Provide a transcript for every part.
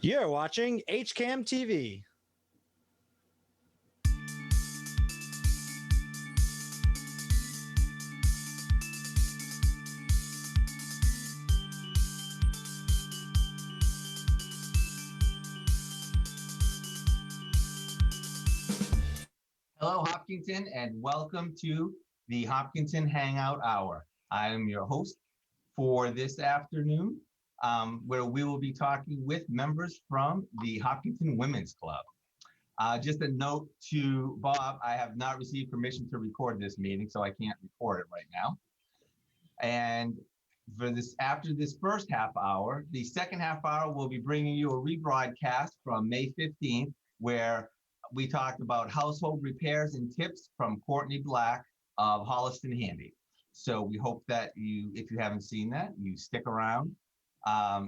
You're watching HCAM TV. Hello, Hopkinton, and welcome to the Hopkinton Hangout Hour. I am your host for this afternoon, where we will be talking with members from the Hopkinton Women's Club. Just a note to Bob, I have not received permission to record this meeting, so I can't record it right now. And for this, after this first half hour, the second half hour, we'll be bringing you a rebroadcast from May 15th, where we talked about household repairs and tips from Courtney Black of Holliston Handy. So we hope that you, if you haven't seen that, you stick around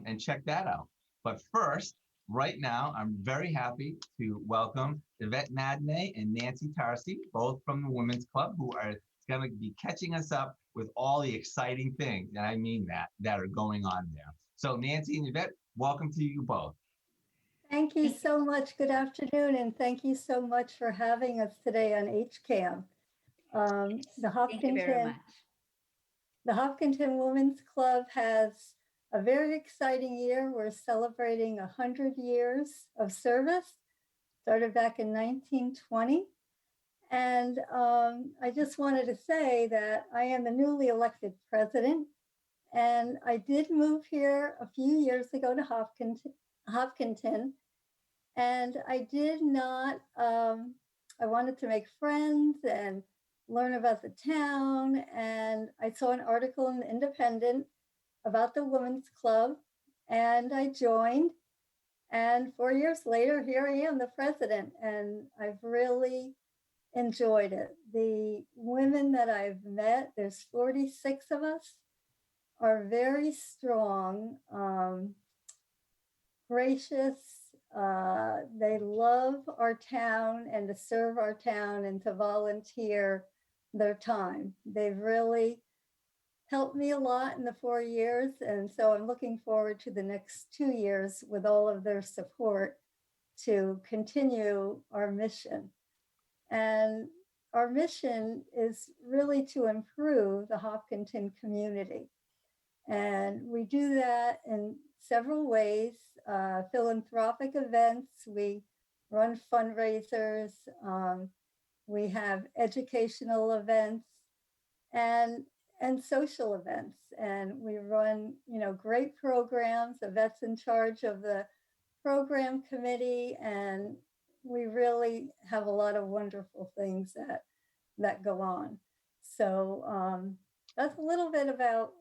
and check that out. But first, right now, I'm very happy to welcome Yvette Madney and Nancy Tarsi, both from the Women's Club, who are going to be catching us up with all the exciting things, and I mean that are going on there. So Nancy and Yvette, welcome to you both. Thank you so much. Good afternoon, and thank you so much for having us today on HCAM. Thank you very much. The Hopkinton Women's Club has a very exciting year. We're celebrating 100 years of service, started back in 1920. And I just wanted to say that I am the newly elected president, and I did move here a few years ago to Hopkinton, and I did not, I wanted to make friends and learn about the town, and I saw an article in the Independent about the Women's Club, and I joined, and 4 years later, here I am, the president, and I've really enjoyed it. The women that I've met, there's 46 of us, are very strong, gracious. They love our town and to serve our town and to volunteer their time. They've really helped me a lot in the 4 years. And so I'm looking forward to the next 2 years with all of their support to continue our mission. And our mission is really to improve the Hopkinton community. And we do that in several ways, philanthropic events, we run fundraisers, we have educational events and social events. And we run, great programs. Yvette's in charge of the program committee, and we really have a lot of wonderful things that go on. So that's a little bit about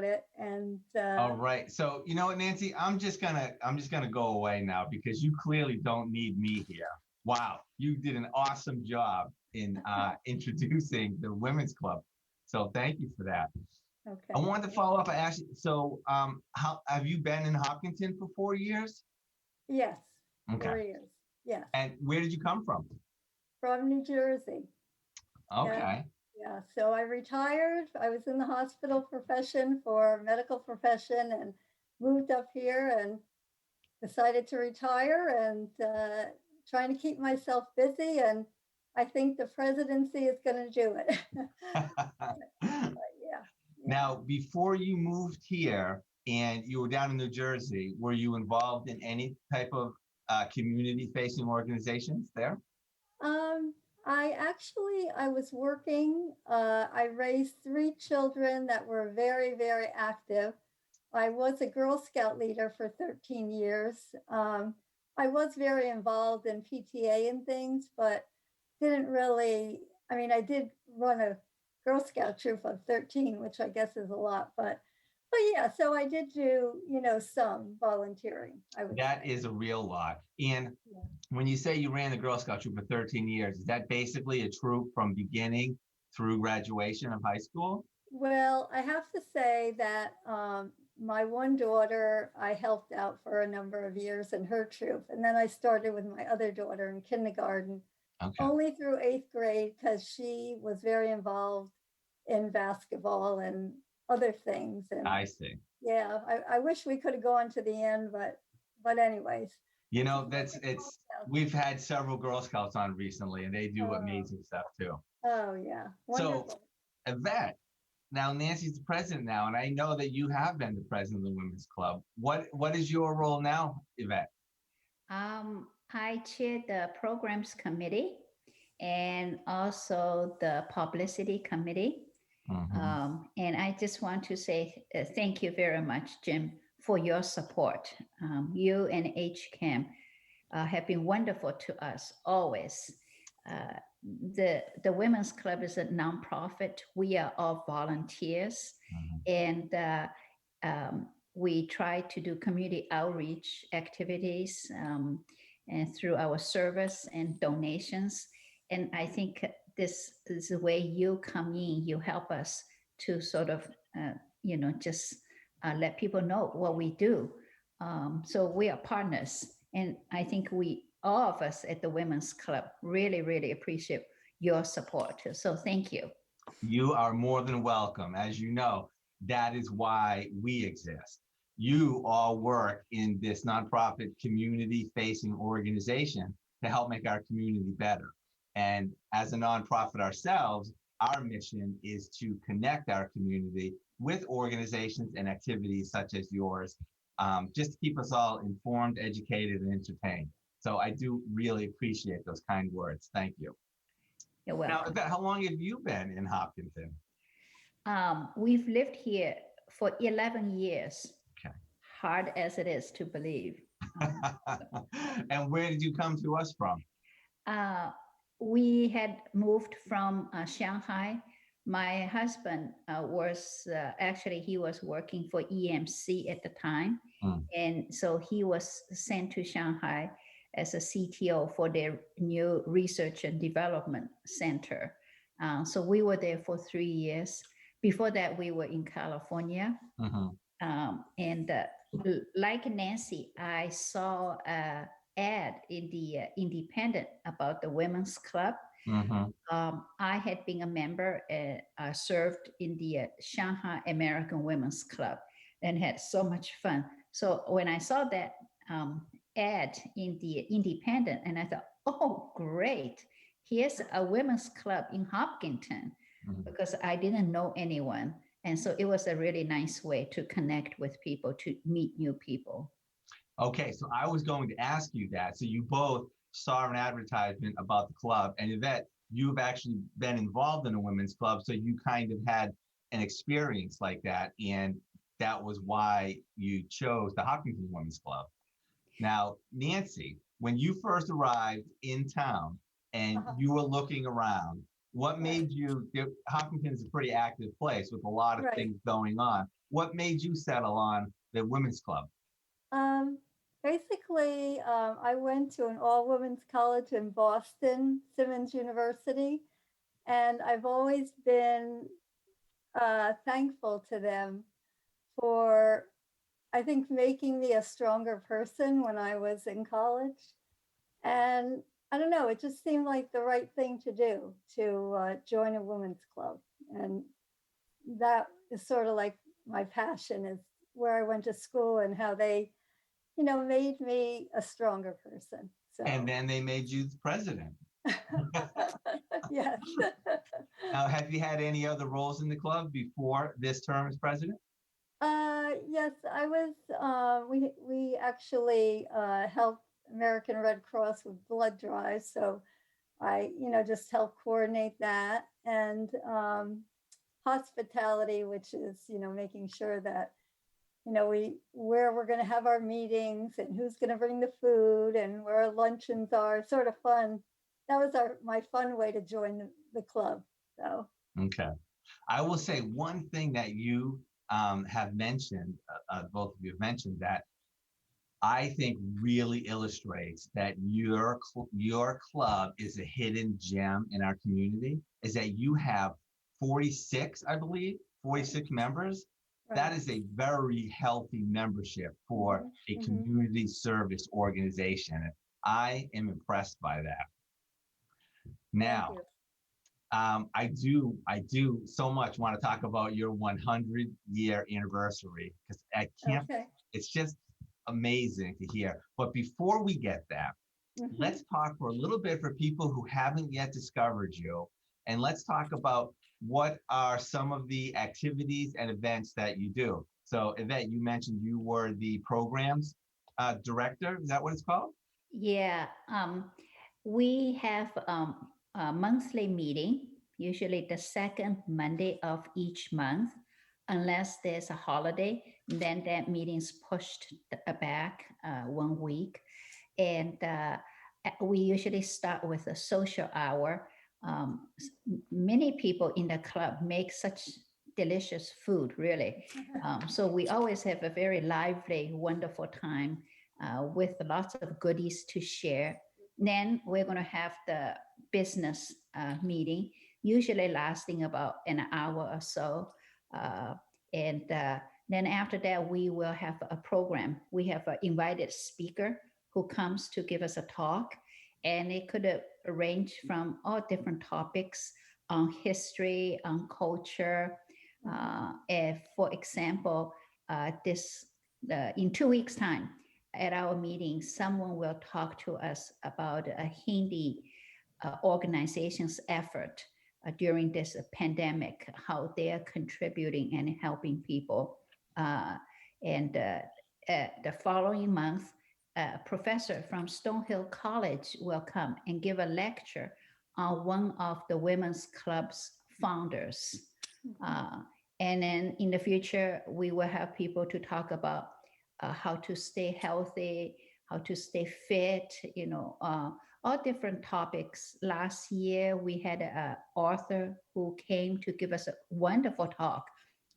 it. And all right, so you know what, Nancy, I'm just gonna go away now because you clearly don't need me here. Wow, you did an awesome job in introducing the Women's Club, so thank you for that. Okay. I wanted to follow up. I asked you, so how have you been in Hopkinton for 4 years? Yes. Okay. 4 years. Yes. And where did you come from? From New Jersey. Okay. Yeah, so I retired. I was in the hospital profession for medical profession and moved up here and decided to retire and trying to keep myself busy. And I think the presidency is going to do it. Yeah. Now, before you moved here and you were down in New Jersey, were you involved in any type of community-facing organizations there? I was working. I raised 3 children that were very, very active. I was a Girl Scout leader for 13 years. I was very involved in PTA and things, but didn't really, I did run a Girl Scout troop of 13, which I guess is a lot, but yeah, so I did do, some volunteering. That is a real lot. And when you say you ran the Girl Scout troop for 13 years, is that basically a troop from beginning through graduation of high school? Well, I have to say that my one daughter, I helped out for a number of years in her troop. And then I started with my other daughter in kindergarten, only through 8th grade, because she was very involved in basketball and other things. And I see. Yeah, I wish we could have gone to the end, but But anyways. You know, we've had several Girl Scouts on recently, and they do amazing stuff too. Oh, yeah. So, Wonderful. Yvette, now Nancy's the president now, and I know that you have been the president of the Women's Club. What is your role now, Yvette? I chair the programs committee and also the publicity committee. And I just want to say thank you very much, Jim, for your support. You and HCAM have been wonderful to us always. The Women's Club is a nonprofit. We are all volunteers, and we try to do community outreach activities and through our service and donations. And I think this is the way you come in, you help us to sort of, just let people know what we do. So we are partners. And I think all of us at the Women's Club really, really appreciate your support. So thank you. You are more than welcome. As you know, that is why we exist. You all work in this nonprofit community-facing organization to help make our community better. And as a nonprofit ourselves, our mission is to connect our community with organizations and activities such as yours, just to keep us all informed, educated, and entertained. So I do really appreciate those kind words. Thank you. You're welcome. Now, Yvette, how long have you been in Hopkinton? We've lived here for 11 years. Okay. Hard as it is to believe. And where did you come to us from? We had moved from Shanghai. My husband he was working for EMC at the time. And so he was sent to Shanghai as a CTO for their new research and development center. So we were there for 3 years. Before that, we were in California. And like Nancy, I saw an ad in the Independent about the Women's Club. I had been a member and served in the Shanghai American Women's Club and had so much fun. So when I saw that ad in the Independent, and I thought, oh, great. Here's a women's club in Hopkinton, because I didn't know anyone. And so it was a really nice way to connect with people, to meet new people. Okay, so I was going to ask you that. So you both saw an advertisement about the club, and Yvette, you've actually been involved in a women's club, so you kind of had an experience like that, and that was why you chose the Hopkinton Women's Club. Now, Nancy, when you first arrived in town and you were looking around, what made you, Hopkinton is a pretty active place with a lot of things going on. What made you settle on the Women's Club? Basically, I went to an all-women's college in Boston, Simmons University, and I've always been thankful to them for, I think, making me a stronger person when I was in college. And I don't know, it just seemed like the right thing to do, to join a women's club. And that is sort of like my passion, is where I went to school and how they, made me a stronger person. So. And then they made you the president. Yes. Now, have you had any other roles in the club before this term as president? Yes, I was, we actually helped American Red Cross with blood drives. So I, just help coordinate that, and hospitality, which is, making sure that, where we're going to have our meetings and who's going to bring the food and where our luncheons are, sort of fun. That was my fun way to join the club. So. Okay. I will say one thing that you have mentioned, both of you have mentioned, that I think really illustrates that your club is a hidden gem in our community, is that you have 46, I believe, 46 members. Right. That is a very healthy membership for a community service organization. I am impressed by that. Now, I do so much want to talk about your 100-year anniversary, because I can't, it's just amazing to hear. But before we get that, let's talk for a little bit for people who haven't yet discovered you. And let's talk about what are some of the activities and events that you do. So Yvette, you mentioned you were the programs director. Is that what it's called? Yeah, we have a monthly meeting, usually the second Monday of each month, unless there's a holiday, then that meeting's pushed back 1 week. And we usually start with a social hour. Many people in the club make such delicious food, really. So we always have a very lively, wonderful time with lots of goodies to share. Then we're going to have the business meeting, usually lasting about an hour or so. And then after that, we will have a program. We have an invited speaker who comes to give us a talk. And it could range from all different topics on history, on culture. For example, in 2 weeks' time, at our meeting, someone will talk to us about a Hindi organization's effort during this pandemic, how they are contributing and helping people. The following month, a professor from Stonehill College will come and give a lecture on one of the women's club's founders. And then in the future, we will have people to talk about how to stay healthy, how to stay fit, all different topics. Last year, we had an author who came to give us a wonderful talk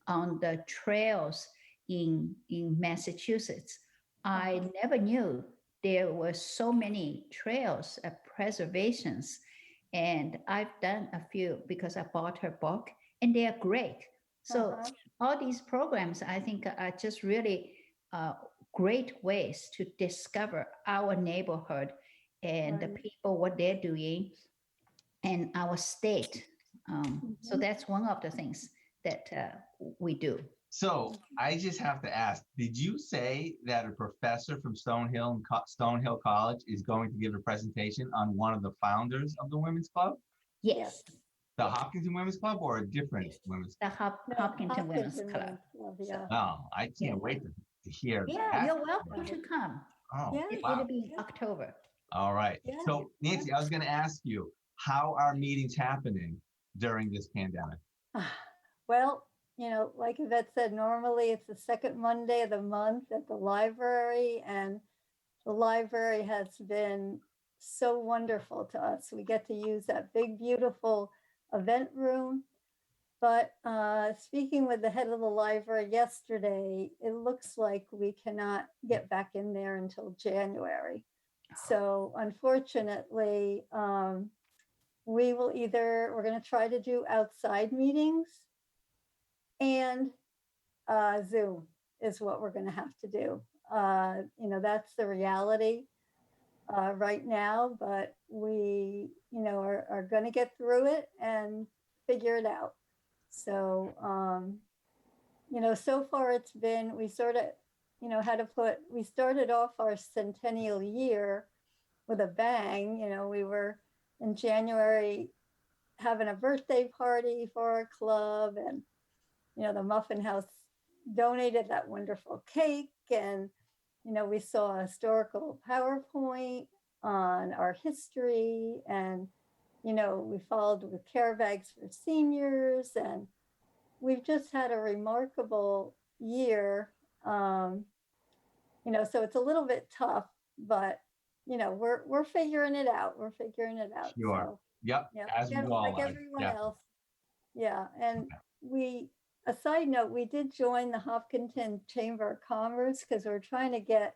on the trails in Massachusetts. I never knew there were so many trails, preservations, and I've done a few because I bought her book, and they are great. So all these programs, I think, are just really great ways to discover our neighborhood and the people, what they're doing, and our state. So that's one of the things that we do. So I just have to ask, did you say that a professor from Stonehill College is going to give a presentation on one of the founders of the Women's Club? Yes. The Hopkinton Women's Club or a different women's club? The Hopkinton Women's Club. Yeah. Oh, I can't wait to hear that. Yeah, you're welcome to come. Oh, yeah, wow. It'll be in October. All right. Yeah. So Nancy, I was going to ask you, how are meetings happening during this pandemic? Well, like Yvette said, normally it's the second Monday of the month at the library, and the library has been so wonderful to us. We get to use that big, beautiful event room. But speaking with the head of the library yesterday, it looks like we cannot get back in there until January. So unfortunately, we're going to try to do outside meetings, and Zoom is what we're going to have to do. That's the reality right now, but we, are going to get through it and figure it out. So, so far it's been, we sort of, we started off our centennial year with a bang. We were in January having a birthday party for our club, and, the Muffin House donated that wonderful cake, and, we saw a historical PowerPoint on our history, and, we followed with care bags for seniors, and we've just had a remarkable year. So it's a little bit tough, but we're figuring it out. We're figuring it out. Sure. So, yep. As we all like are. everyone else. Yeah. And a side note, we did join the Hopkinton Chamber of Commerce because we're trying to get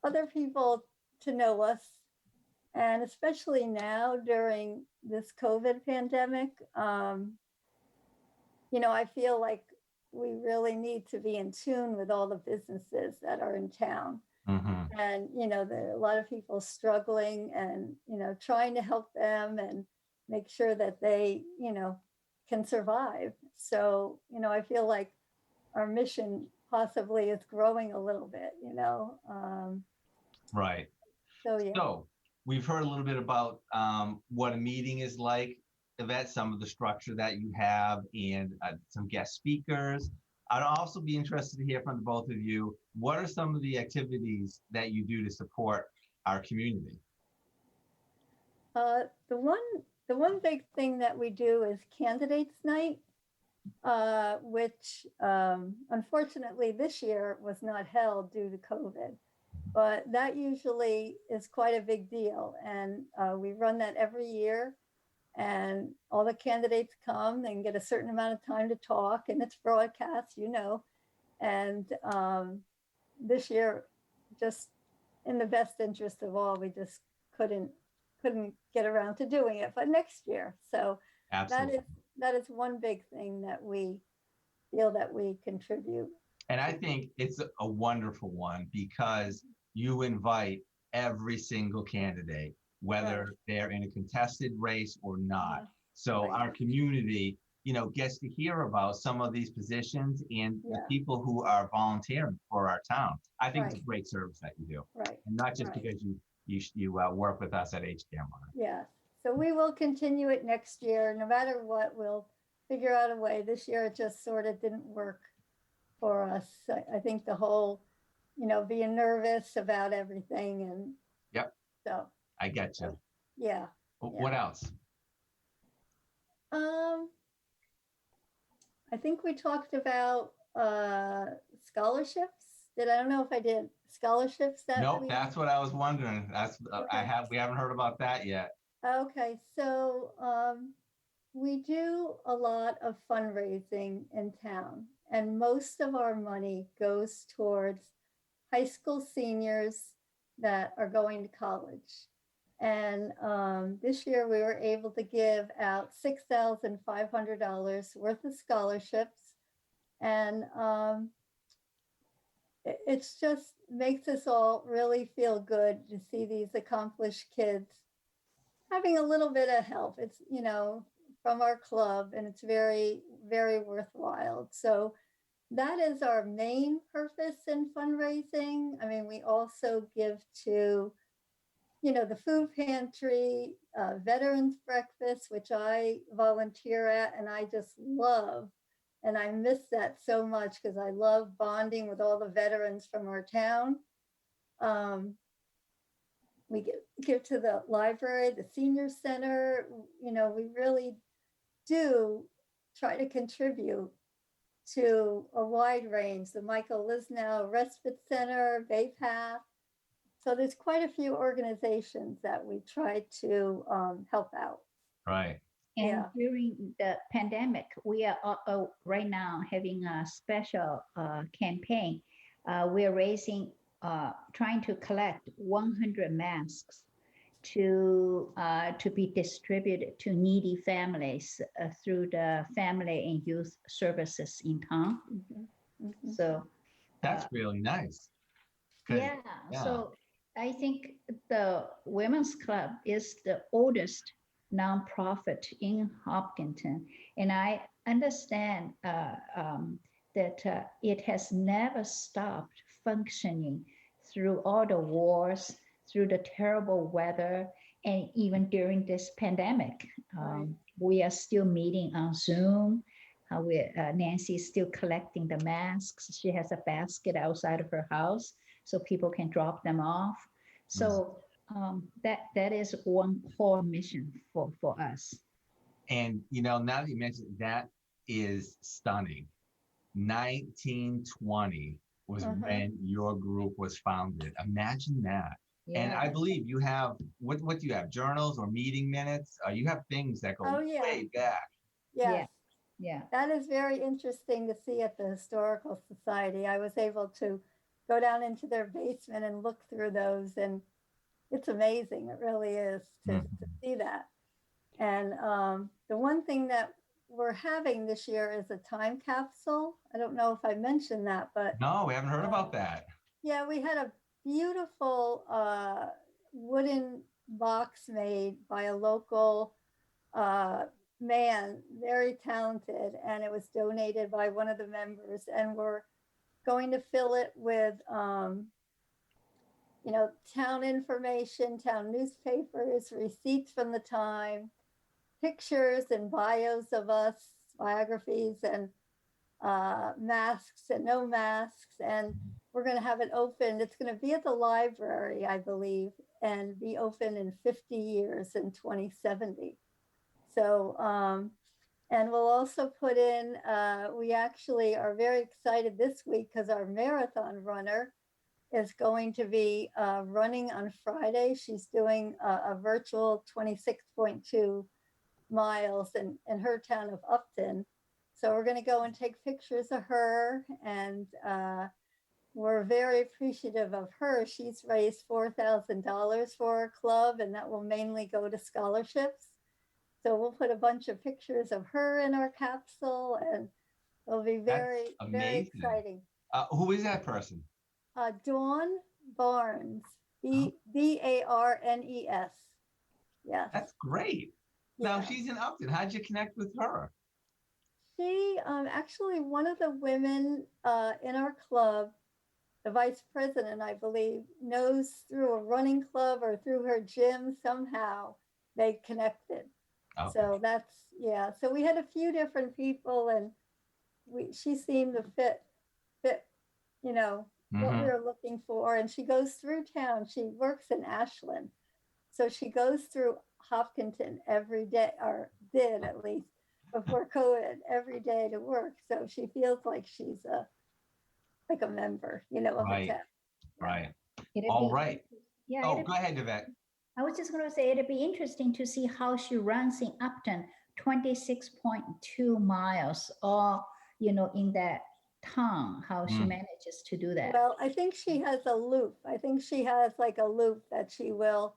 other people to know us. And especially now during this COVID pandemic, I feel like we really need to be in tune with all the businesses that are in town. Mm-hmm. And, there are a lot of people struggling, and, trying to help them and make sure that they, can survive. So, I feel like our mission, possibly is growing a little bit, you know. Right. So yeah. So we've heard a little bit about what a meeting is like, Yvette, some of the structure that you have, and some guest speakers. I'd also be interested to hear from the both of you. What are some of the activities that you do to support our community? The one big thing that we do is candidates night, which unfortunately this year was not held due to COVID, but that usually is quite a big deal. And we run that every year, and all the candidates come and get a certain amount of time to talk, and it's broadcast, you know. And this year, just in the best interest of all, we just couldn't get around to doing it, but next year. So Absolutely. that is one big thing that we feel that we contribute. And I think it's a wonderful one because you invite every single candidate, whether Right. they're in a contested race or not. Uh, So right. our community, gets to hear about some of these positions and the Yeah. people who are volunteering for our town. I think it's a Right. great service that you do, Right. and not just Right. because you work with us at HCAM on it. Yes. So we will continue it next year. No matter what, we'll figure out a way. This year it just sort of didn't work for us. I think the whole, being nervous about everything, and Yep, so I get you. yeah. What else? Um, I think we talked about scholarships. I don't know if I did scholarships that Nope, we. that's what I was wondering. That's Okay. we haven't heard about that yet. Okay, so we do a lot of fundraising in town, and most of our money goes towards high school seniors that are going to college. And this year we were able to give out $6,500 worth of scholarships. And it's just makes us all really feel good to see these accomplished kids having a little bit of help. It's, from our club, and it's very, very worthwhile. So that is our main purpose in fundraising. I mean, we also give to, the food pantry, veterans breakfast, which I volunteer at, and I just love. And I miss that so much because I love bonding with all the veterans from our town. We give to the library, the senior center. We really do try to contribute to a wide range. The Michael Lisnow Respite Center, Bay Path. So there's quite a few organizations that we try to help out. Right. And Yeah. during the pandemic, we are right now having a special campaign. We're trying to collect 100 masks to be distributed to needy families through the Family and Youth Services in town. Mm-hmm. Mm-hmm. So That's really nice. yeah, so I think the Women's Club is the oldest nonprofit in Hopkinton, and I understand that it has never stopped functioning through all the wars, through the terrible weather, and even during this pandemic. Right. We are still meeting on Zoom. Nancy is still collecting the masks. She has a basket outside of her house so people can drop them off. So that is one core mission for us. And now that you mentioned that is stunning. 1920 was when your group was founded. Imagine that. Yeah. And I believe you have what do you have? Journals or meeting minutes? You have things that go way back. Yes. Yeah. That is very interesting to see at the Historical Society. I was able to go down into their basement and look through those, and it's amazing. It really is to see that. And the one thing that we're having this year is a time capsule. I don't know if I mentioned that, but No, we haven't heard about that. yeah, we had a beautiful wooden box made by a local man, very talented, and it was donated by one of the members. And we're going to fill it with, town information, town newspapers, receipts from the time, pictures and bios of us, biographies, and masks and no masks. And we're going to have it open. It's going to be at the library, I believe, and be open in 50 years in 2070. So, and we'll also put in, we actually are very excited this week because our marathon runner is going to be running on Friday. She's doing a virtual 26.2 miles in her town of Upton. So we're going to go and take pictures of her, and we're very appreciative of her. She's raised $4,000 for our club, and that will mainly go to scholarships. So we'll put a bunch of pictures of her in our capsule, and it'll be very, very exciting. Who is that person? Dawn Barnes, Barnes. Yes. That's great. Yeah. Now she's in Upton. How'd you connect with her? She actually, one of the women in our club, the vice president, I believe, knows through a running club or through her gym somehow they connected. Okay. So that's, yeah. So we had a few different people, and she seemed to fit, what we were looking for. And she goes through town. She works in Ashland. So she goes through Hopkinton every day, or did at least before COVID, every day to work. So she feels like she's like a member, of the town. Right. It'd All be- right. Yeah. Oh, go ahead, Yvette. I was just going to say it'd be interesting to see how she runs in Upton, 26.2 miles, or in that town, how she manages to do that. Well, I think she has a loop. I think she has like a loop that she will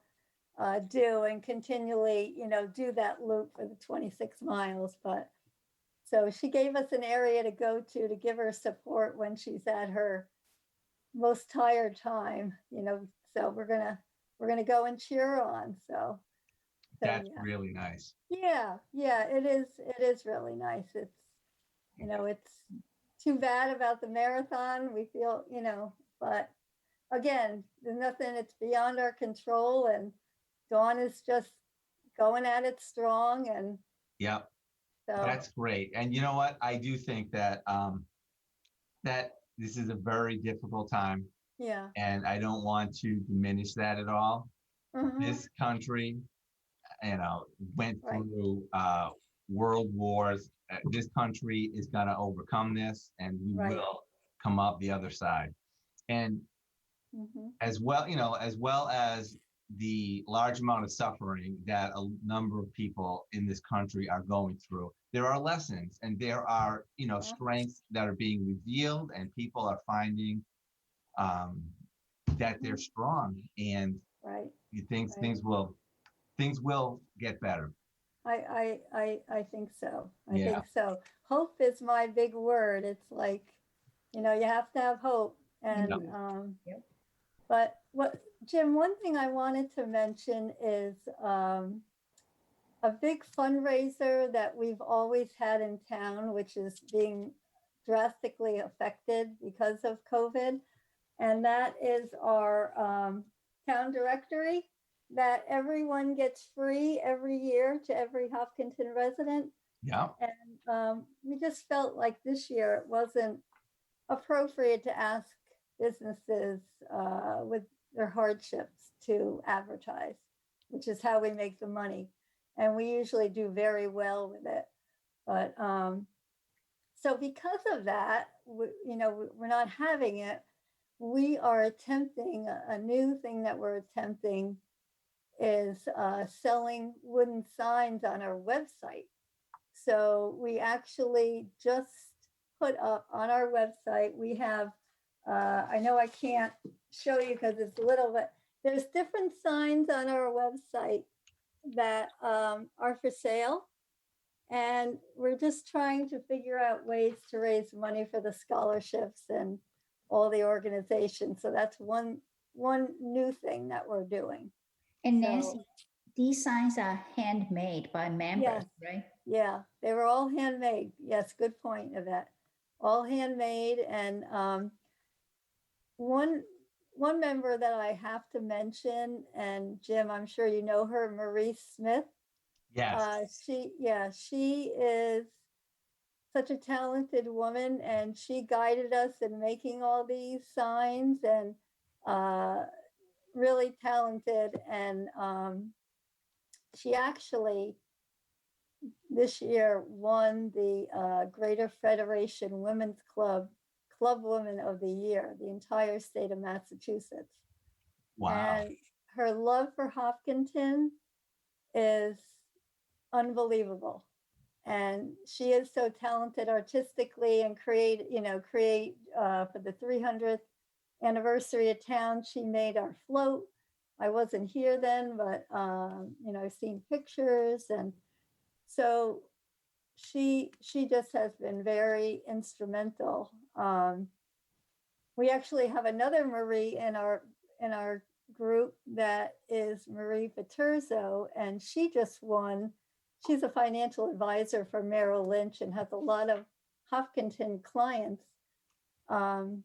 do and continually, do that loop for the 26 miles. But so she gave us an area to go to give her support when she's at her most tired time, so we're gonna go and cheer her on. So That's yeah. really nice. Yeah, it is really nice. It's, it's too bad about the marathon. We feel, but again, there's nothing, it's beyond our control, and Dawn is just going at it strong. And Yep. so That's great. And you know what? I do think that that this is a very difficult time, yeah. and I don't want to diminish that at all. Mhm. This country, went Right. through world wars. This country is going to overcome this, and we Right. will come up the other side. And Mhm. as well, as well as the large amount of suffering that a number of people in this country are going through, there are lessons, and there are, strengths that are being revealed, and people are finding that they're strong, and Right. you think Right. things will get better. I think so. I Yeah. think so. Hope is my big word. It's like, you have to have hope. And Yep. but Jim, one thing I wanted to mention is a big fundraiser that we've always had in town, which is being drastically affected because of COVID. And that is our town directory that everyone gets free every year to every Hopkinton resident. Yeah. And we just felt like this year it wasn't appropriate to ask businesses with their hardships to advertise, which is how we make the money. And we usually do very well with it. But so because of that, we're not having it. We are attempting a new thing that we're attempting is selling wooden signs on our website. So we actually just put up on our website, we have, I know I can't show you because it's little, but there's different signs on our website that are for sale. And we're just trying to figure out ways to raise money for the scholarships and all the organizations. So that's one new thing that we're doing. And So- Nancy, these signs are handmade by members, right? Yeah, they were all handmade. Yes, good point, Yvette. All handmade. And one one member that I have to mention, and Jim, I'm sure you know her, Marie Smith. Yes. She is such a talented woman, and she guided us in making all these signs, and uh, really talented. And she actually this year won the Greater Federation Women's Club Woman of the Year, the entire state of Massachusetts. Wow. And her love for Hopkinton is unbelievable. And she is so talented artistically, and create for the 300th anniversary of town, she made our float. I wasn't here then, but I've seen pictures, and so she just has been very instrumental. We actually have another Marie in our group, that is Marie Paterzo, and she just won. She's a financial advisor for Merrill Lynch and has a lot of Hopkinton clients.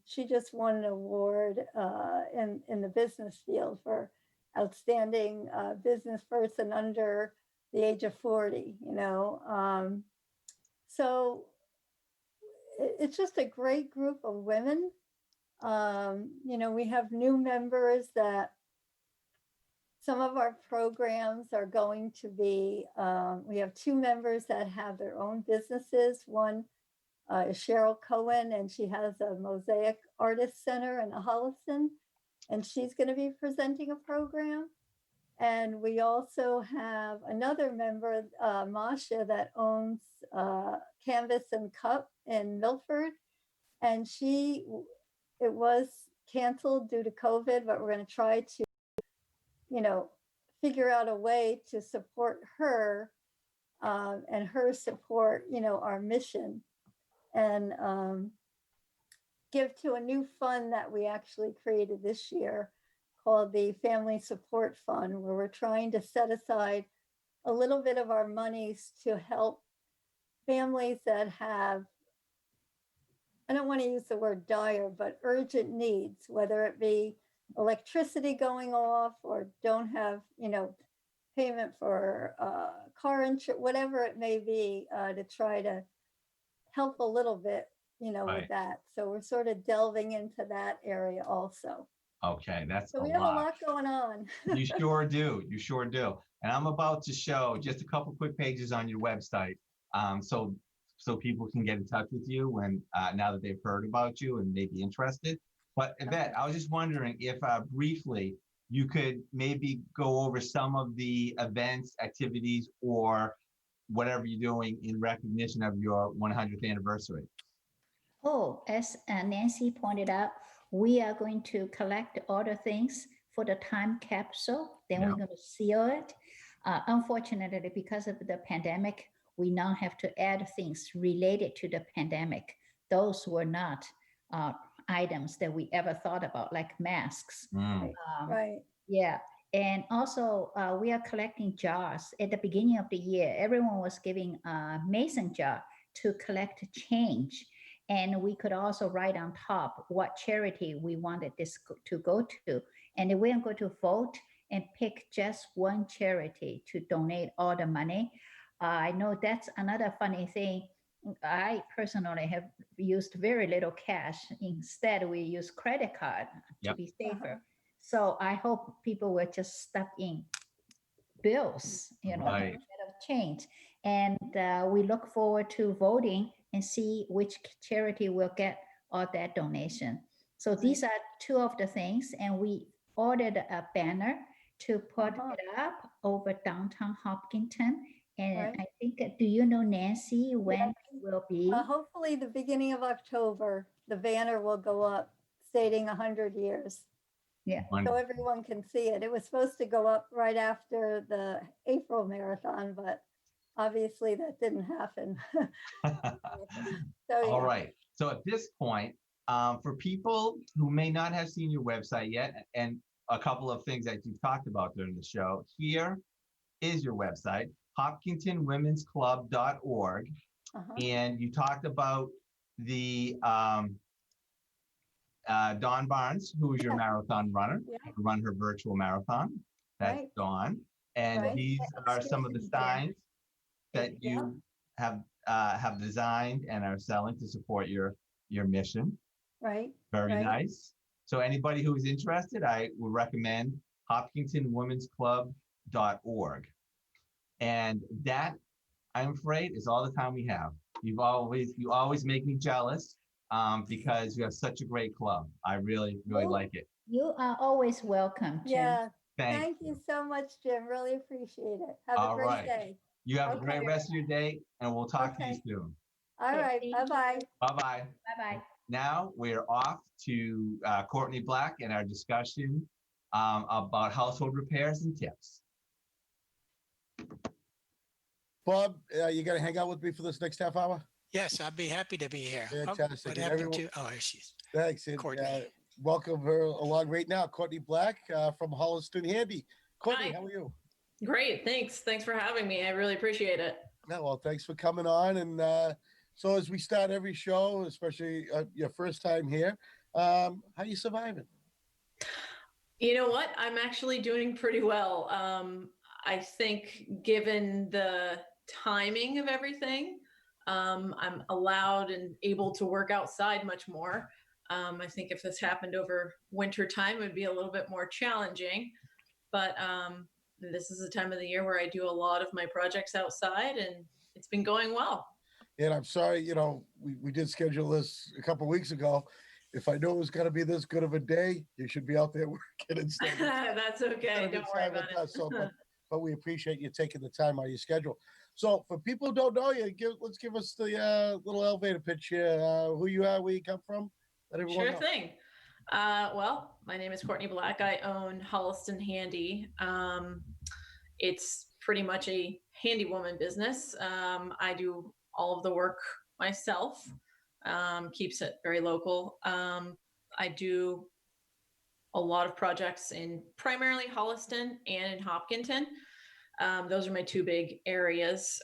She just won an award in the business field for outstanding business person under the age of 40. So it's just a great group of women. We have new members that some of our programs are going to be, we have two members that have their own businesses. One is Cheryl Cohen, and she has a Mosaic Artist Center in Holliston, and she's going to be presenting a program. And we also have another member, Masha, that owns Canvas and Cup in Milford. And it was canceled due to COVID, but we're going to try to, figure out a way to support her and her support, our mission, and give to a new fund that we actually created this year called the Family Support Fund, where we're trying to set aside a little bit of our monies to help families that have, I don't want to use the word dire, but urgent needs, whether it be electricity going off or don't have, payment for car insurance, whatever it may be, to try to help a little bit, Right. with that. So we're sort of delving into that area also. Okay, that's So a we have a lot. lot going on. You sure do. You sure do. And I'm about to show just a couple quick pages on your website, so people can get in touch with you when now that they've heard about you and may be interested. But Yvette, I was just wondering if briefly you could maybe go over some of the events, activities, or whatever you're doing in recognition of your 100th anniversary. Oh, as Nancy pointed out, we are going to collect all the things for the time capsule. Then Yeah. we're going to seal it. Unfortunately, because of the pandemic, we now have to add things related to the pandemic. Those were not items that we ever thought about, like masks. Right. Yeah. And also, we are collecting jars. At the beginning of the year, everyone was giving a mason jar to collect change. And we could also write on top what charity we wanted this to go to. And then we're going to vote and pick just one charity to donate all the money. I know that's another funny thing. I personally have used very little cash. Instead, we use credit card to Yep. be safer. So I hope people will just stuck in bills, Right. instead of change. And we look forward to voting and see which charity will get all that donation. So these are two of the things, and we ordered a banner to put it up over downtown Hopkinton. And Right. I think, do you know, Nancy, when it will be? Hopefully the beginning of October, the banner will go up stating 100 years. Yeah. So everyone can see it. It was supposed to go up right after the April marathon, but obviously that didn't happen. So, All right. So at this point, for people who may not have seen your website yet, and a couple of things that you've talked about during the show, here is your website, hopkintonwomensclub.org. And you talked about the Dawn Barnes, who is your Yeah. marathon runner, Yeah. run her virtual marathon. That's Right. Dawn. And Right. these are some of the Excuse me, Jen. signs that you have designed and are selling to support your mission. Right. Very Right. nice. So anybody who is interested, I would recommend hopkintonwomensclub.org. And that, I'm afraid, is all the time we have. You always make me jealous because you have such a great club. I really Well, like it. You are always welcome, Jim. Yeah. Thank Thank you so much, Jim. Really appreciate it. Have All a great right. day. You have a Okay. great rest of your day, and we'll talk to you Okay. soon. All Okay, right. thank Bye-bye. you. Bye-bye. Bye-bye. Now we're off to Courtney Black and our discussion about household repairs and tips. Bob, you gonna hang out with me for this next half hour? Yes, I'd be happy to be here. Oh, Fantastic. what And happened everyone- to? Oh, here she is. Thanks. And, Courtney. welcome her along right now, Courtney Black from Holliston Handy. Courtney, Hi. how are you? Great, thanks. Thanks for having me. I really appreciate it. Yeah, well, thanks for coming on. And so as we start every show, especially your first time here, how you surviving? You know what? I'm actually doing pretty well. I think given the timing of everything, I'm allowed and able to work outside much more. I think if this happened over winter time, it would be a little bit more challenging. But this is the time of the year where I do a lot of my projects outside, and it's been going well. And I'm sorry, we did schedule this a couple weeks ago. If I knew it was going to be this good of a day, you should be out there working instead. That's okay. Don't worry about it. So, but we appreciate you taking the time out of your schedule. So for people who don't know you, let's give us the little elevator pitch here. Who you are, where you come from. Let everyone Sure know. thing. Well, my name is Courtney Black. I own Holliston Handy. It's pretty much a handy woman business. I do all of the work myself, keeps it very local. I do a lot of projects in primarily Holliston and in Hopkinton. Those are my two big areas.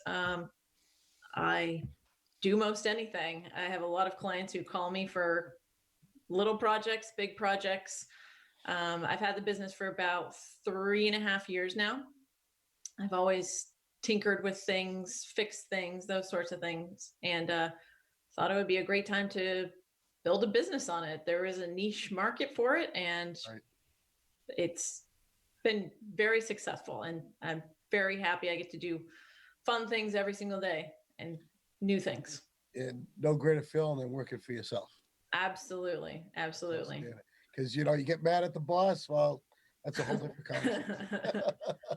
I do most anything. I have a lot of clients who call me for little projects, big projects. I've had the business for about 3.5 years now. I've always tinkered with things, fixed things, those sorts of things, and thought it would be a great time to build a business on it. There is a niche market for it, and Right. It's been very successful, and I'm very happy I get to do fun things every single day and new things. And no greater feeling than working for yourself. Absolutely. Because you get mad at the boss. Well, that's a whole different conversation.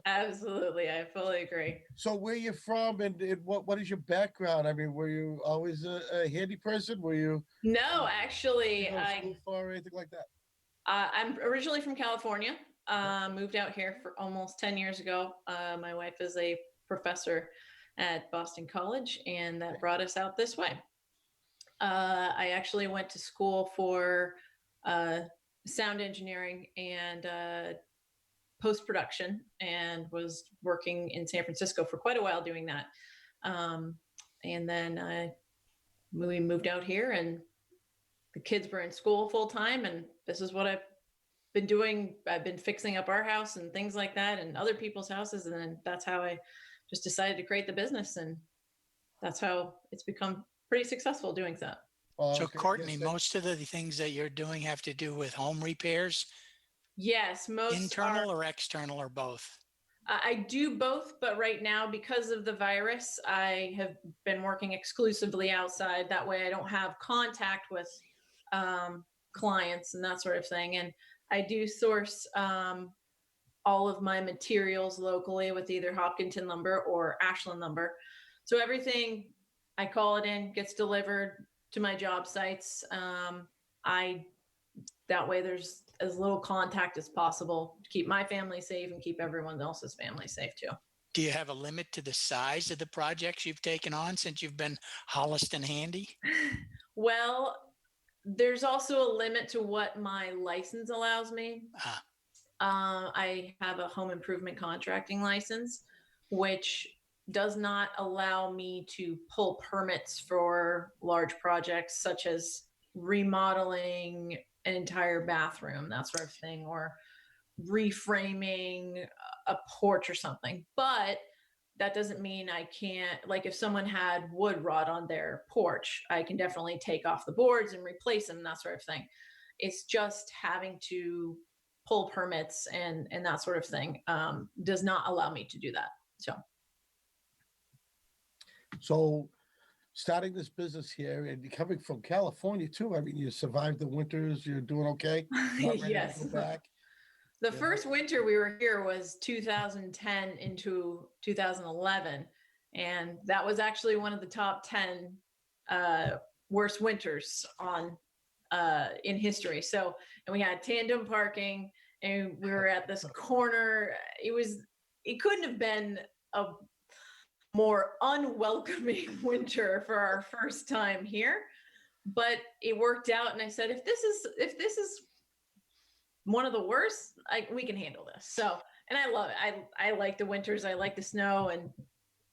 Absolutely. I fully agree. So where you from and what is your background? I mean, were you always a handy person? Were you No, actually, go to school for or anything like that? I'm originally from California. Moved out here for almost 10 years ago. My wife is a professor at Boston College, and that brought us out this way. I actually went to school for sound engineering and post-production, and was working in San Francisco for quite a while doing that. And then we moved out here, and the kids were in school full time, and this is what I've been doing. I've been fixing up our house and things like that, and other people's houses. And then that's how I just decided to create the business. And that's how it's become pretty successful doing that. Well, So okay, Courtney, yes, most of the things that you're doing have to do with home repairs, Yes, most internal are, or external or both. I do both, but right now, because of the virus, I have been working exclusively outside. That way I don't have contact with clients and that sort of thing. And I do source all of my materials locally with either Hopkinton lumber or Ashland lumber. So everything, I call it in, gets delivered to my job sites. That way there's as little contact as possible to keep my family safe and keep everyone else's family safe too. Do you have a limit to the size of the projects you've taken on since you've been Holliston Handy? Well, there's also a limit to what my license allows me. Ah. I have a home improvement contracting license, which does not allow me to pull permits for large projects such as remodeling, an entire bathroom, that sort of thing, or reframing a porch or something. But that doesn't mean I can't, like if someone had wood rot on their porch, I can definitely take off the boards and replace them, that sort of thing. It's just having to pull permits and that sort of thing does not allow me to do that. So starting this business here and you're coming from California too. I mean, you survived the winters. You're doing okay. Not ready Yes. to go back. The Yeah. first winter we were here was 2010 into 2011. And that was actually one of the top 10 worst winters on in history. So, and we had tandem parking and we were at this corner. It couldn't have been a more unwelcoming winter for our first time here, but it worked out. And I said, if this is one of the worst, we can handle this. So, and I love it. I like the winters. I like the snow, and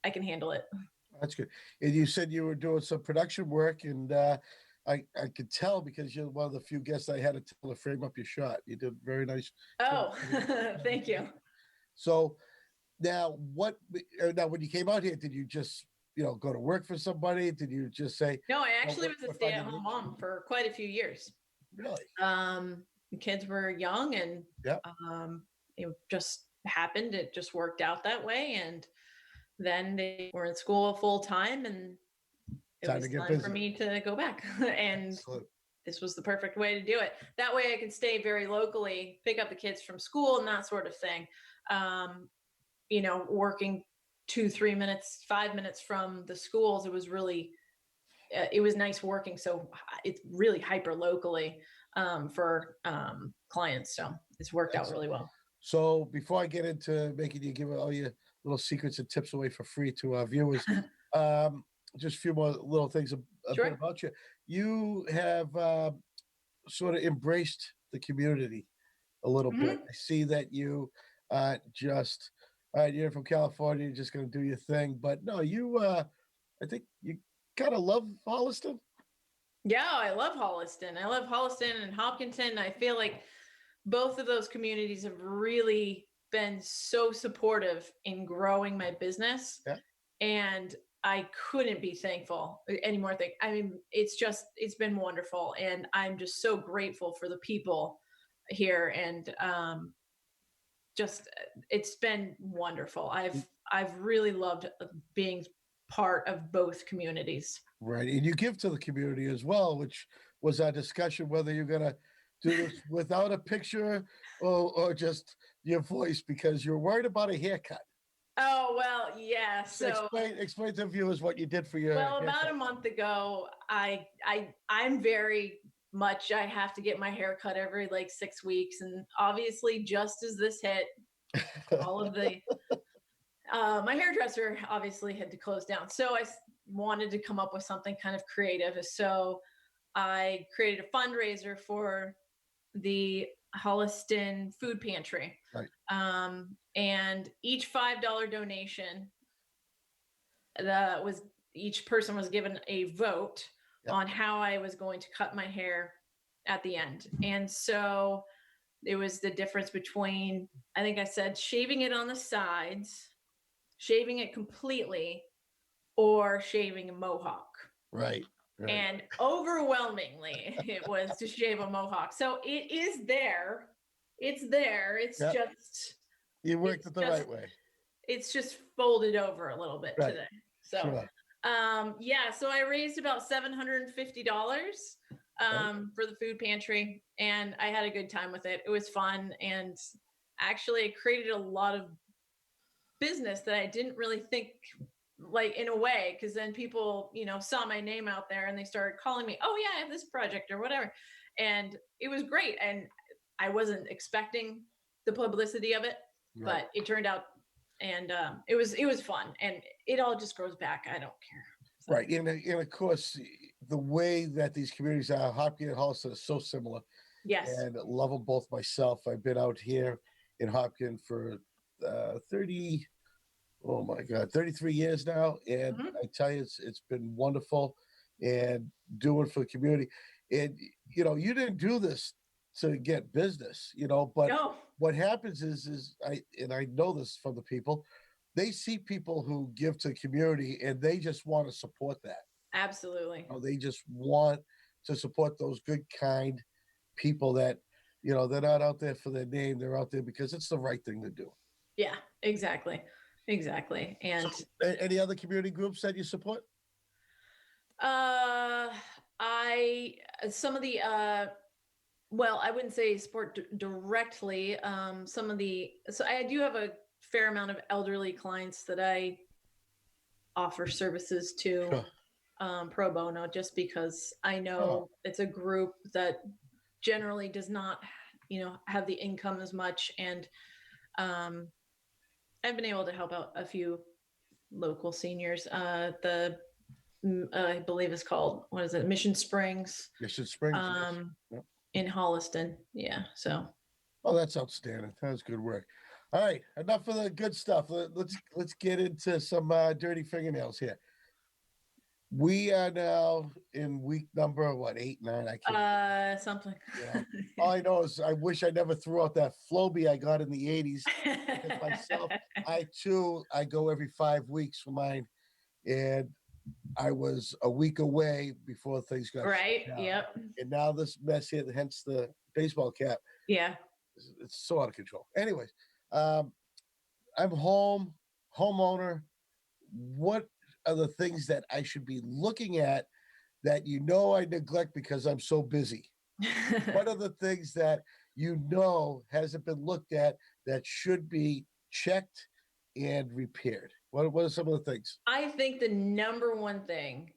I can handle it. That's good. And you said you were doing some production work, and I could tell because you're one of the few guests I had to tell to frame up your shot. You did very nice. Oh, thank you. So now, when you came out here, did you just go to work for somebody? Did you just say? No, I actually what- was a what stay-at-home finding mom for quite a few years. Really? The kids were young, and Yep. it just happened. It just worked out that way, and then they were in school full time, and it Time was to get time for busy. me to go back. And Excellent. this was the perfect way to do it. That way, I could stay very locally, pick up the kids from school, and that sort of thing. Working 2-3 minutes, 5 minutes from the schools, it was really it was nice working. So it's really hyper locally for clients. So it's worked out really well. So before I get into making you give all your little secrets and tips away for free to our viewers, just a few more little things a Sure. bit about you. You have sort of embraced the community a little bit. I see that you just, all right, you're from California, you're just going to do your thing. But no, I think you kind of love Holliston. Yeah, I love Holliston. I love Holliston and Hopkinton. I feel like both of those communities have really been so supportive in growing my business. Yeah. And I couldn't be thankful anymore. I mean, it's been wonderful. And I'm just so grateful for the people here. And it's been wonderful. I've really loved being part of both communities. Right. And you give to the community as well, which was our discussion, whether you're going to do this without a picture or just your voice, because you're worried about a haircut. Oh, well, yeah. So explain to viewers what you did for your well, haircut. about a month ago, I'm very much, I have to get my hair cut every like 6 weeks. And obviously just as this hit, all of the, my hairdresser obviously had to close down. So I wanted to come up with something kind of creative. So I created a fundraiser for the Holliston Food Pantry. Right. And each $5 donation, each person was given a vote on how I was going to cut my hair at the end. And so it was the difference between, I think I said, shaving it on the sides, shaving it completely, or shaving a mohawk. Right. And overwhelmingly, it was to shave a mohawk. So it is there. It's there. It's just. You worked it the right way. It's just folded over a little bit today. So, Sure. So I raised about $750 for the food pantry, and I had a good time with it. It was fun, and actually it created a lot of business that I didn't really think, like, in a way, because then people, saw my name out there and they started calling me, oh yeah, I have this project or whatever. And it was great. And I wasn't expecting the publicity of it, but it turned out, and it was fun, and it all just grows back. I don't care. So. Right. And of course, the way that these communities are, Hopkins and Holliston, are so similar. Yes. And love them both myself. I've been out here in Hopkins for 33 years now. And I tell you, it's been wonderful and doing for the community. And, you didn't do this to get business, but No. what happens is I know this from the people, they see people who give to the community and they just want to support that. Absolutely. They just want to support those good, kind people that, they're not out there for their name. They're out there because it's the right thing to do. Yeah, exactly. Exactly. And So, any other community groups that you support? some of the well, I wouldn't say support directly. Some of the so I do have a fair amount of elderly clients that I offer services to Sure. pro bono, just because I know it's a group that generally does not, have the income as much, and I've been able to help out a few local seniors. I believe it's called, what is it, Mission Springs, Mission Springs. Yes. Yep. in Holliston. Yeah. So. Oh, that's outstanding. That's good work. All right, enough of the good stuff. Let's get into some dirty fingernails here. We are now in week number 8, 9. I can't. Something. Yeah. All I know is I wish I never threw out that Flowbee I got in the 80s. Because myself, I go every 5 weeks for mine, and I was a week away before things got Right. shut down. Yep. And now this mess here, hence the baseball cap. Yeah. It's so out of control. Anyways, I'm homeowner. What are the things that I should be looking at that I neglect because I'm so busy? What are the things that hasn't been looked at that should be checked and repaired? What are some of the things? I think the number one thing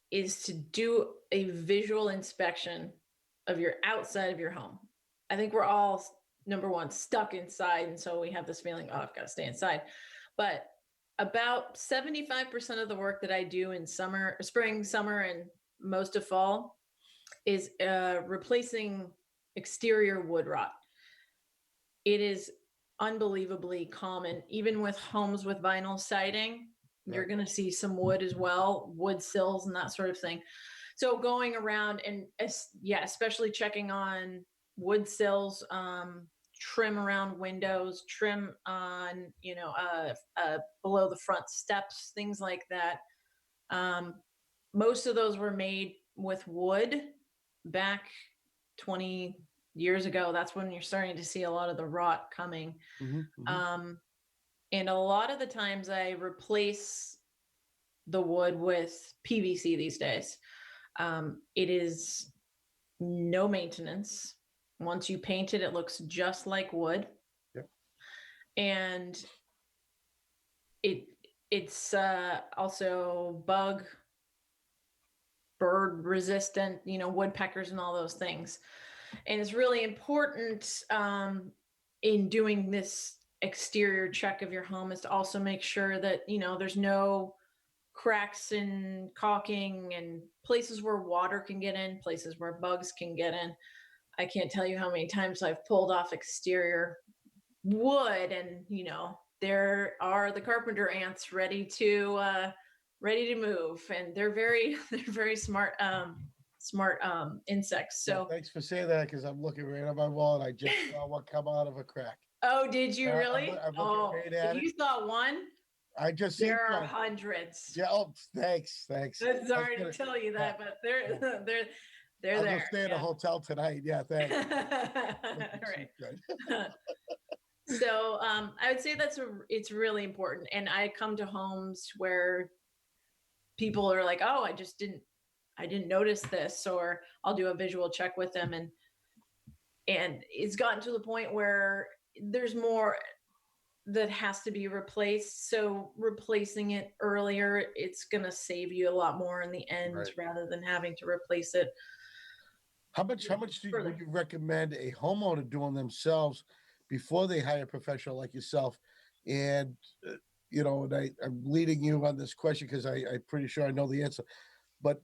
is to do a visual inspection of your outside of your home. I think we're all, number one, stuck inside, and so we have this feeling, oh, I've got to stay inside. But about 75% of the work that I do in spring, summer, and most of fall is replacing exterior wood rot. It is unbelievably common, even with homes with vinyl siding. Right. You're going to see some wood as well, wood sills and that sort of thing. So going around and especially checking on wood sills, trim around windows, trim on, below the front steps, things like that. Most of those were made with wood back 20 years ago. That's when you're starting to see a lot of the rot coming. Mm-hmm, mm-hmm. And a lot of the times I replace the wood with PVC these days. It is no maintenance. Once you paint it, it looks just like wood. Yep. And it's also bird resistant, woodpeckers and all those things. And it's really important in doing this exterior check of your home is to also make sure that, there's no cracks and caulking and places where water can get in, places where bugs can get in. I can't tell you how many times I've pulled off exterior wood and, there are the carpenter ants ready to move, and they're very smart insects. So thanks for saying that, because I'm looking right on my wall and I just saw one come out of a crack. Oh, did you really? I'm right at if you saw one, I just there are hundreds. Yeah. Oh, thanks. Sorry to tell you that, but they're there. I'll go stay in a hotel tonight. Yeah, thanks. Right. So I would say it's really important. And I come to homes where people are like, oh, I didn't notice this, or I'll do a visual check with them. And it's gotten to the point where there's more that has to be replaced. So replacing it earlier, it's going to save you a lot more in the end, right, rather than having to replace it. How much would you recommend a homeowner doing themselves before they hire a professional like yourself? And, and I'm leading you on this question because I'm pretty sure I know the answer. But,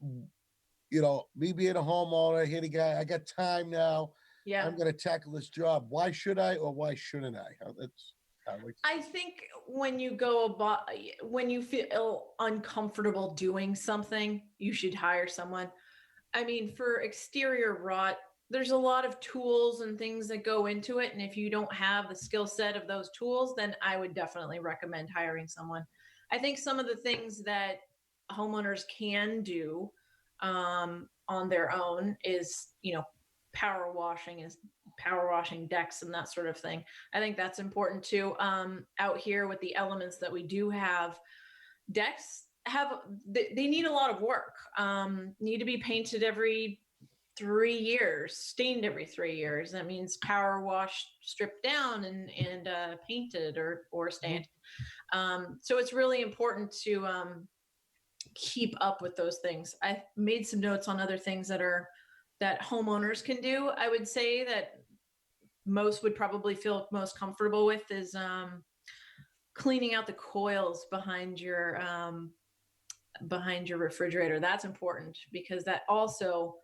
me being a homeowner, here the guy, I got time now. Yeah. I'm going to tackle this job. Why should I or why shouldn't I? I think when you feel uncomfortable doing something, you should hire someone. I mean, for exterior rot, there's a lot of tools and things that go into it. And if you don't have the skill set of those tools, then I would definitely recommend hiring someone. I think some of the things that homeowners can do on their own is, power washing decks and that sort of thing. I think that's important too. Out here with the elements that we do have, decks they need a lot of work. Need to be painted every 3 years, stained every 3 years. That means power washed, stripped down, and painted or stained. So it's really important to keep up with those things. I made some notes on other things that homeowners can do. I would say that most would probably feel most comfortable with is cleaning out the coils behind your refrigerator. That's important because that also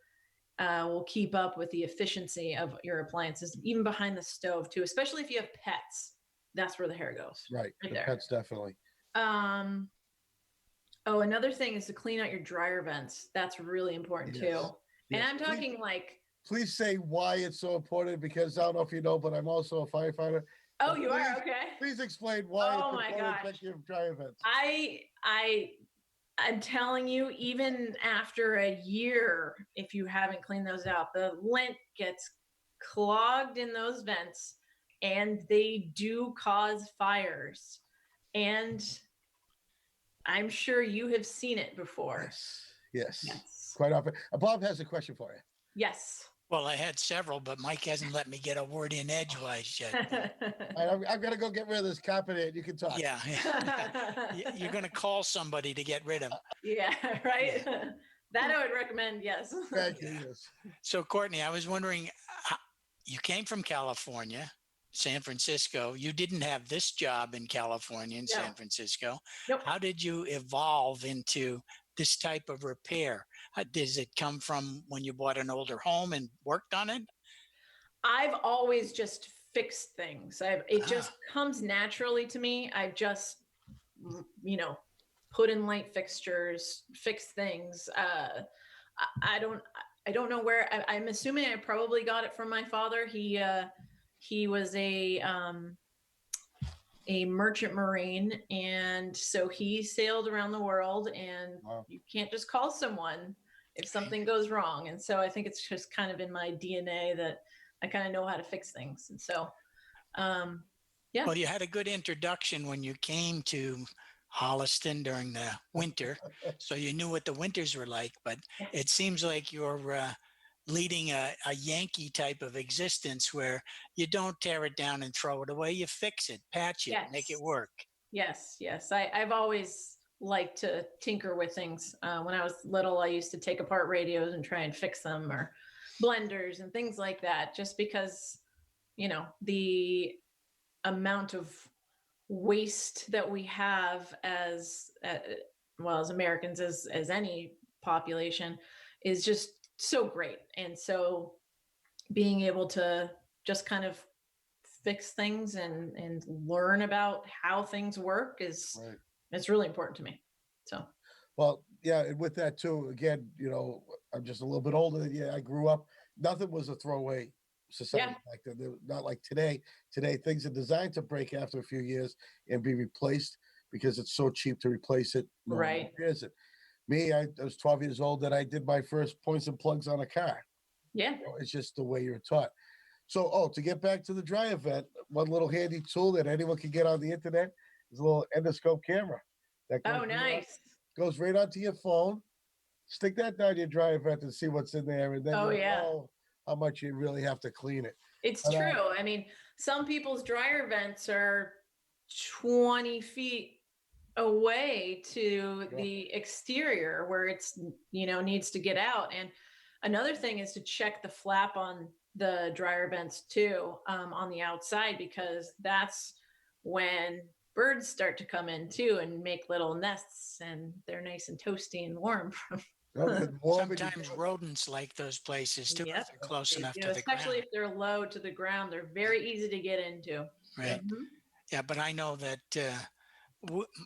will keep up with the efficiency of your appliances, even behind the stove too, especially if you have pets. That's where the hair goes. Right. The there. pets definitely. Oh, another thing is to clean out your dryer vents. That's really important Yes. too. And Yes. I'm talking like, Please say why it's so important, because I don't know if you know, but I'm also a firefighter. oh, So you are? Okay. Please explain why Oh it's my important to gosh. check your dryer vents. I'm telling you, even after a year, if you haven't cleaned those out, the lint gets clogged in those vents and they do cause fires. And I'm sure you have seen it before. Yes. Yes. Quite often. Bob has a question for you. Yes. Well, I had several, but Mike hasn't let me get a word in edgewise yet. I'm going to go get rid of this carpet and you can talk. Yeah. You're going to call somebody to get rid of them. Yeah, right. That I would recommend. Yes. Thank you. Yes. So, Courtney, I was wondering, you came from California, San Francisco. You didn't have this job in California, in No. San Francisco. Nope. How did you evolve into this type of repair? Does it come from when you bought an older home and worked on it? I've always just fixed things. It just comes naturally to me. I've just, put in light fixtures, fix things. I don't know where. I'm assuming I probably got it from my father. He was a merchant marine, and so he sailed around the world. And Wow. you can't just call someone if something goes wrong. And so I think it's just kind of in my DNA that I kind of know how to fix things. And so, yeah. Well, you had a good introduction when you came to Holliston during the winter, so you knew what the winters were like. But it seems like you're leading a Yankee type of existence where you don't tear it down and throw it away. You fix it, patch it, Yes. make it work. Yes. I've always liked to tinker with things. When I was little, I used to take apart radios and try and fix them, or blenders and things like that, just because, the amount of waste that we have as Americans, as any population, is just so great. And so being able to just kind of fix things and learn about how things work is Right. it's really important to me. So Well, yeah, and with that too, again, I'm just a little bit older than you. I grew up, nothing was a throwaway society back then. They were not like today. Today, things are designed to break after a few years and be replaced because it's so cheap to replace it. No one Right. repairs it. Me, I was 12 years old that I did my first points and plugs on a car. yeah. It's just the way you're taught. So, to get back to the dryer vent, one little handy tool that anyone can get on the internet is a little endoscope camera. That goes Oh, right nice. goes right onto your phone. Stick that down your dryer vent and see what's in there, and then Oh, you'll yeah. know how much you really have to clean it. It's But, true. I mean, some people's dryer vents are 20 feet away to Yeah. the exterior where it's, needs to get out. And another thing is to check the flap on the dryer vents too, on the outside, because that's when birds start to come in too and make little nests, and they're nice and toasty and warm from Sometimes rodents like those places too, Yep. if they're close They enough do, to the ground. especially if they're low to the ground. They're very easy to get into. Right. Mhm. Yeah, but I know that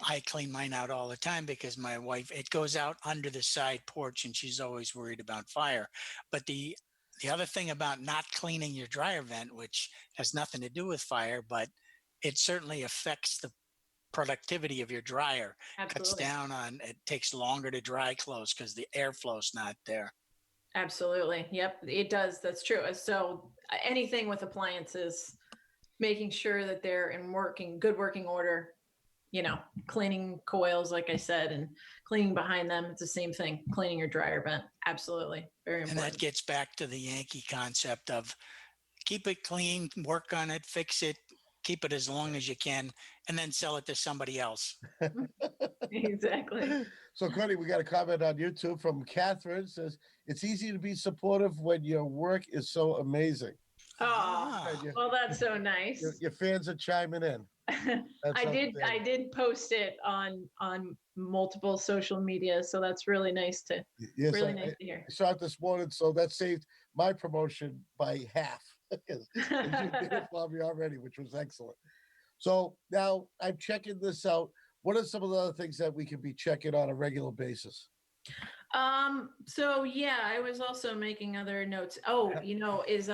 I clean mine out all the time because my wife, it goes out under the side porch and she's always worried about fire. But the The other thing about not cleaning your dryer vent, which has nothing to do with fire, but it certainly affects the productivity of your dryer. Cuts Absolutely. down on, it takes longer to dry clothes because the airflow's not there. Absolutely. Yep, it does. That's true. So anything with appliances, making sure that they're in good working order, cleaning coils, like I said, and cleaning behind them. It's the same thing, cleaning your dryer vent. Absolutely. Very And important. that gets back to the Yankee concept of keep it clean, work on it, fix it, keep it as long as you can, and then sell it to somebody else. Exactly. So, Courtney, we got a comment on YouTube from Catherine. Says it's easy to be supportive when your work is so amazing. Oh, Ah, well, that's so nice. Your fans are chiming in. That's I did outstanding. post it on multiple social media, so that's really nice to Yes, really nice to hear. I saw it this morning, so that saved my promotion by half because you did it for me already, which was excellent. So now I'm checking this out. What are some of the other things that we can be checking on a regular basis? So yeah, I was also making other notes. Oh, is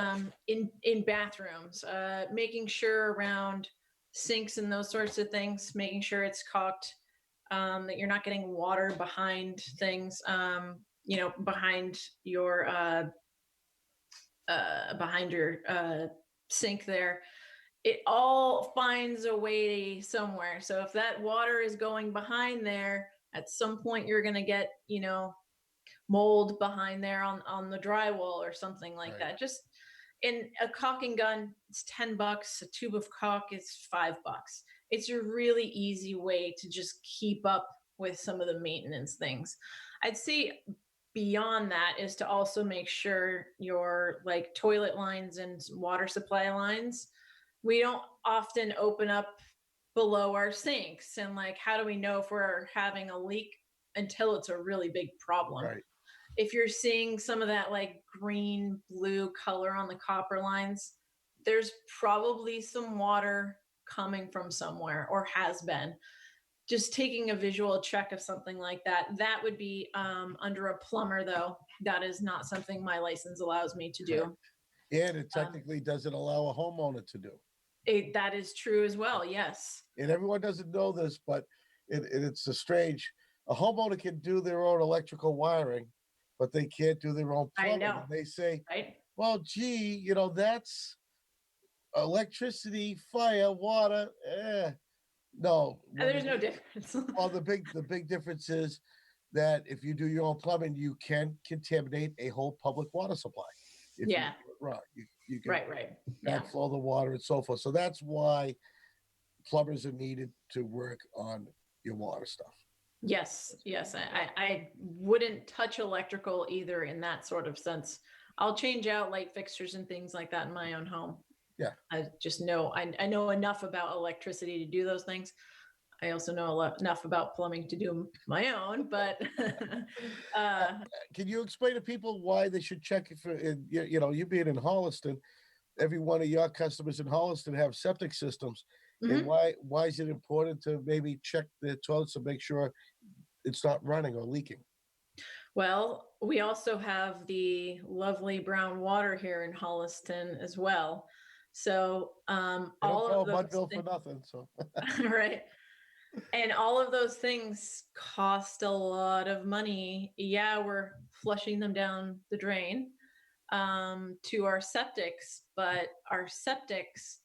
in bathrooms, making sure around sinks and those sorts of things, making sure it's caulked, that you're not getting water behind things, behind your sink there. It all finds a way somewhere. So if that water is going behind there, at some point you're going to get, mold behind there on the drywall or something like Right. that. Just in a caulking gun, it's $10. A tube of caulk is $5. It's a really easy way to just keep up with some of the maintenance things. I'd say beyond that is to also make sure your like toilet lines and water supply lines, we don't often open up below our sinks. And like, how do we know if we're having a leak until it's a really big problem? Right. If you're seeing some of that like green, blue color on the copper lines, there's probably some water coming from somewhere or has been. Just taking a visual check of something like that, that would be under a plumber though. That is not something my license allows me to do. Correct. And it technically doesn't allow a homeowner to do. That is true as well, yes. And everyone doesn't know this, but it's a strange. A homeowner can do their own electrical wiring, but they can't do their own I plumbing. know. And they say, Right? well, gee, that's electricity, fire, water. No. There's no difference. Well, the big difference is that if you do your own plumbing, you can contaminate a whole public water supply. If Yeah. you do it wrong, you can Right. Yeah. backflow the water and so forth. So that's why plumbers are needed to work on your water stuff. Yes. I wouldn't touch electrical either in that sort of sense. I'll change out light fixtures and things like that in my own home. Yeah. I just know, I know enough about electricity to do those things. I also know enough about plumbing to do my own, but Can you explain to people why they should check for, you being in Holliston, every one of your customers in Holliston have septic systems. And why is it important to maybe check the toilets to make sure it's not running or leaking? Well, we also have the lovely brown water here in Holliston as well. So all of those Mudville for nothing. So right. And all of those things cost a lot of money. Yeah, we're flushing them down the drain to our septics, but our septics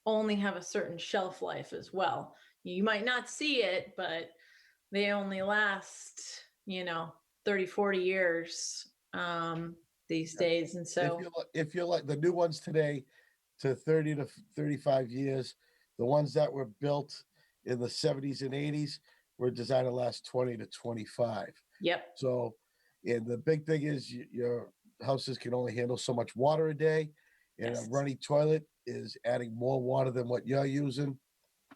only have a certain shelf life as well. You might not see it, but they only last, 30, 40 years these days. And so if you're like the new ones today to 30 to 35 years, the ones that were built in the 70s and 80s were designed to last 20 to 25. Yep. So, and the big thing is your houses can only handle so much water a day. And Yes. a running toilet is adding more water than what you're using.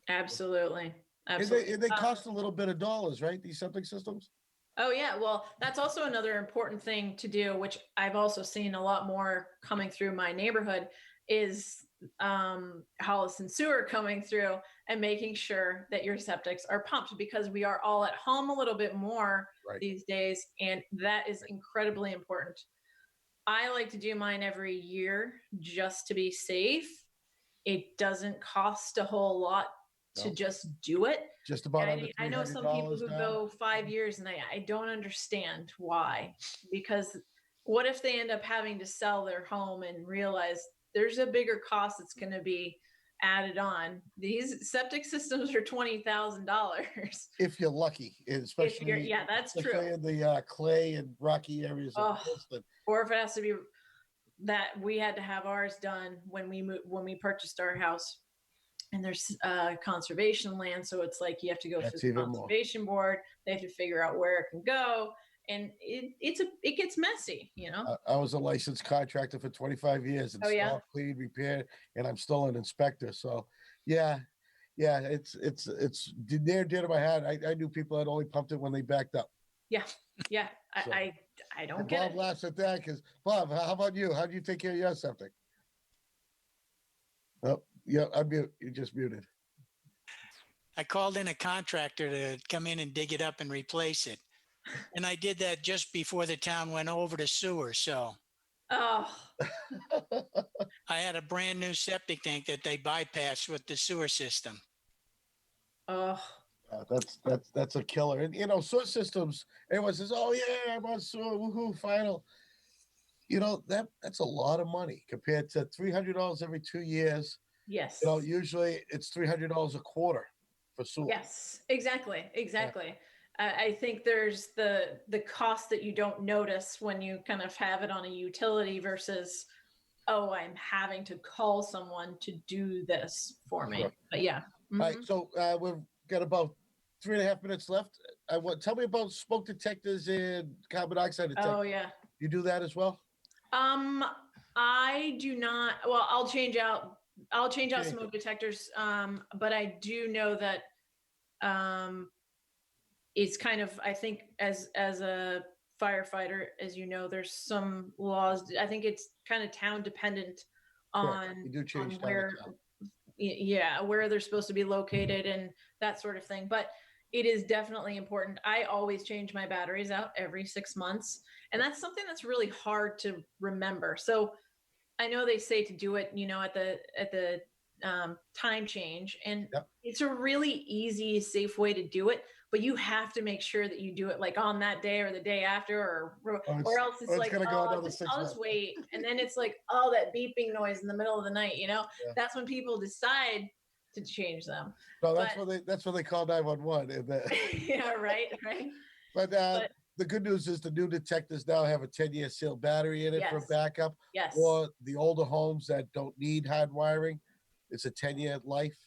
Absolutely. And they cost a little bit of dollars, right? These septic systems. Oh yeah, well, that's also another important thing to do, which I've also seen a lot more coming through my neighborhood, is Holliston Sewer coming through and making sure that your septics are pumped, because we are all at home a little bit more these days, and that is incredibly important. I like to do mine every year just to be safe. It doesn't cost a whole lot to No. just do it. Just about under I know some people $300 who now. go 5 years and I don't understand why. Because what if they end up having to sell their home and realize there's a bigger cost that's going to be added on? These septic systems are $20,000. If you're lucky, especially Yeah, that's true. especially in the clay and rocky areas of Oh. Boston. Or if it has to be that we had to have ours done when we purchased our house, and there's conservation land, so it's like you have to go That's through the even more. conservation board. They have to figure out where it can go, and it gets messy, you know. I was a licensed contractor for 25 years, Oh, yeah? installed, cleaned, repaired, and I'm still an inspector. So, yeah, it's near and dear to my heart. I knew people that only pumped it when they backed up. Yeah, So- I don't And get Bob it. laughs at that because Bob, how about you? How do you take care of your septic? Oh, yeah, I'm mute. You're just muted. I called in a contractor to come in and dig it up and replace it. And I did that just before the town went over to sewer. So Oh, I had a brand new septic tank that they bypassed with the sewer system. oh, That's a killer. And sewer systems, everyone says, "Oh yeah, I'm on sewer, woohoo, final." That's a lot of money compared to $300 every 2 years. yes. Usually it's $300 a quarter for sewer. Yes, exactly. I think there's the cost that you don't notice when you kind of have it on a utility versus, oh, I'm having to call someone to do this for me. Sure. But yeah. All right, Mhm. so we've got about 3.5 minutes left. Tell me about smoke detectors and carbon dioxide detectors. Oh yeah. You do that as well? I do not. Well, I'll change out Change it. smoke detectors. But I do know that it's kind of, I think as a firefighter, as you know, there's some laws. I think it's kind of town dependent Correct. on You do change down where the town. yeah, where they're supposed to be located and that sort of thing. But it is definitely important. I always change my batteries out every 6 months, and that's something that's really hard to remember. So I know they say to do it, at the time change, and Yep. it's a really easy, safe way to do it. But you have to make sure that you do it like on that day or the day after, or else it's like, gonna go oh, another 6 I'll months. just wait, and then it's like, oh, that beeping noise in the middle of the night. Yeah. That's when people decide to change them. No, that's But- when they call 911. Yeah, right. But But- the good news is the new detectors now have a 10-year sealed battery in it for Yes. backup. Yes. Or the older homes that don't need hard wiring, it's a 10-year life,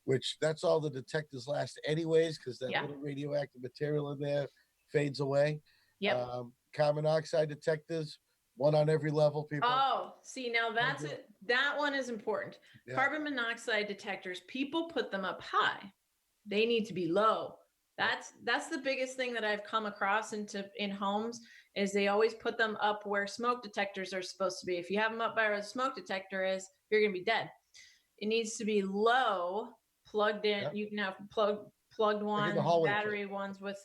which that's all the detectors last anyways, because that Yeah. little radioactive material in there fades away. Yep. Carbon monoxide detectors, one on every level, people. Oh, see, now that's good. it. That one is important. Yeah. Carbon monoxide detectors, people put them up high. They need to be low. That's the biggest thing that I've come across in homes is they always put them up where smoke detectors are supposed to be. If you have them up by where the smoke detector is, you're going to be dead. It needs to be low, plugged in. Yep. You can have plugged ones, hallway battery ones with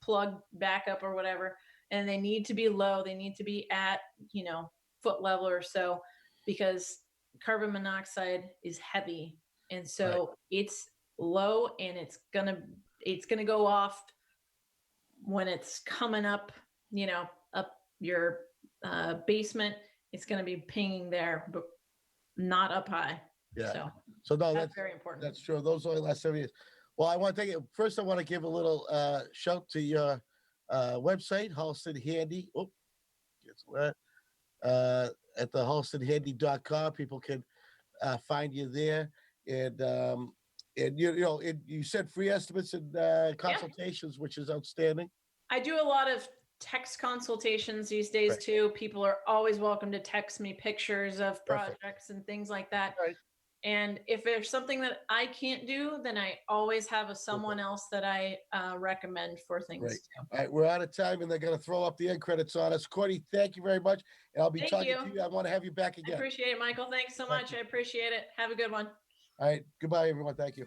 plug backup or whatever, and they need to be low. They need to be at foot level or so, because carbon monoxide is heavy, and so it's low, and it's gonna go off when it's coming up up your basement. It's gonna be pinging there, but not up high. Yeah. So So no, that's very important. that's true. Those only last 7 years. Well, I want to take it. First, I want to give a little shout to your website, Halston Handy. Oh, gets wet. At the halstonhandy.com, people can find you there. And you said free estimates and consultations, which is outstanding. I do a lot of text consultations these days Right. too. People are always welcome to text me pictures of Perfect. projects and things like that. Right. And if there's something that I can't do, then I always have someone else that I recommend for things Right. too. All right, we're out of time, and they're going to throw up the end credits on us. Courtney, thank you very much, and I'll be Thank talking you. to you. I want to have you back I again. appreciate it, Michael. Thanks so Thank much. you. I appreciate it. Have a good one. All right, goodbye, everyone. Thank you.